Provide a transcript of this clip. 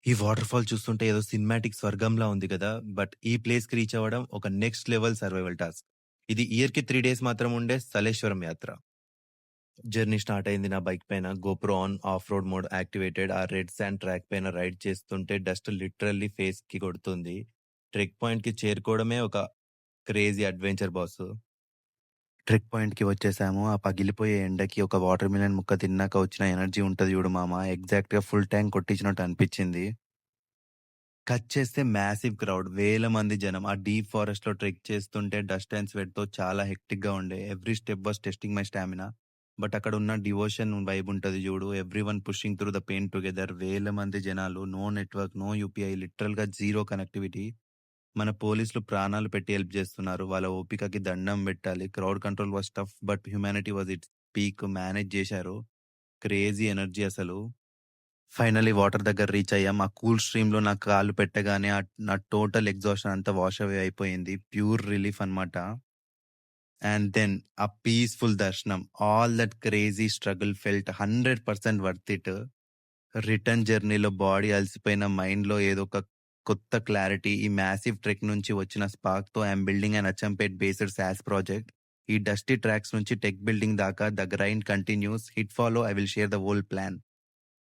ఈ water fall చూస్తుంటే ఏదో సినిమాటిక్ స్వర్గంలా ఉంది కదా! బట్ ఈ ప్లేస్‌కి రీచ్ అవ్వడం ఒక నెక్స్ట్ లెవెల్ సర్వైవల్ టాస్క్. ఇది ఇయర్‌కి 3 డేస్ మాత్రం ఉండే సలేశ్వరం యాత్ర. జర్నీ స్టార్ట్ అయింది నా బైక్ పైన. GoPro on, of road mode activated. ఆ రెడ్ శాండ్ ట్రాక్ పైన రైడ్ చేస్తుంటే డస్ట్ లిటరల్లీ ఫేస్‌కి కొడుతుంది. ట్రెక్ పాయింట్‌కి చేరుకోవడమే ఒక క్రేజీ అడ్వెంచర్ బాసు. ట్రెక్ పాయింట్‌కి వచ్చేసాము. ఆ పగిలిపోయే ఎండకి ఒక వాటర్ మిలన్ ముక్క తిన్నాక వచ్చిన ఎనర్జీ ఉంటది చూడు మామ, ఎగ్జాక్ట్‌గా ఫుల్ ట్యాంక్ కొట్టించినట్టు అనిపించింది. కట్ చేస్తే మ్యాసివ్ క్రౌడ్. వేల మంది జనం. ఆ డీప్ ఫారెస్ట్‌లో ట్రెక్ చేస్తుంటే డస్ట్ అండ్ స్వెట్‌తో చాలా హెక్టిక్‌గా ఉండే. Every step was testing my stamina. But అక్కడున్న డివోషన్ వైబ్ ఉంటది జూడు. Everyone pushing through the pain together. వేల మంది జనాలు. No network, no UPI. లిటరల్‌గా జీరో కనెక్టివిటీ. మన పోలీసులు ప్రాణాలు పెట్టి హెల్ప్ చేస్తున్నారు. వాళ్ళ ఓపికకి దండం పెట్టాలి. Crowd control was tough but humanity was it's peak. Manage చేశారు. క్రేజీ ఎనర్జీ అసలు. ఫైనల్లీ వాటర్ దగ్గర రీచ్ అయ్యాం. ఆ కూల్ స్ట్రీమ్‌లో నా కాళ్ళు పెట్టగానే నా టోటల్ ఎగ్జాషన్ అంతా వాష్ అవే అయిపోయింది. ప్యూర్ రిలీఫ్ అన్నమాట. అండ్ దెన్ ఆ పీస్‌ఫుల్ దర్శనం. All that crazy struggle felt 100% worth it. Return జర్నీలో బాడీ అలసిపోయిన మైండ్‌లో ఏదో ఒక కొత్త క్లారిటీ. ఈ మ్యాసివ్ ట్రెక్ నుంచి వచ్చిన స్పార్క్‌తో I'm building an Achampet based SaaS project. ఈ డస్టీ ట్రాక్స్ నుంచి టెక్ బిల్డింగ్ దాకా the grind continues. Hit follow I will share the whole plan.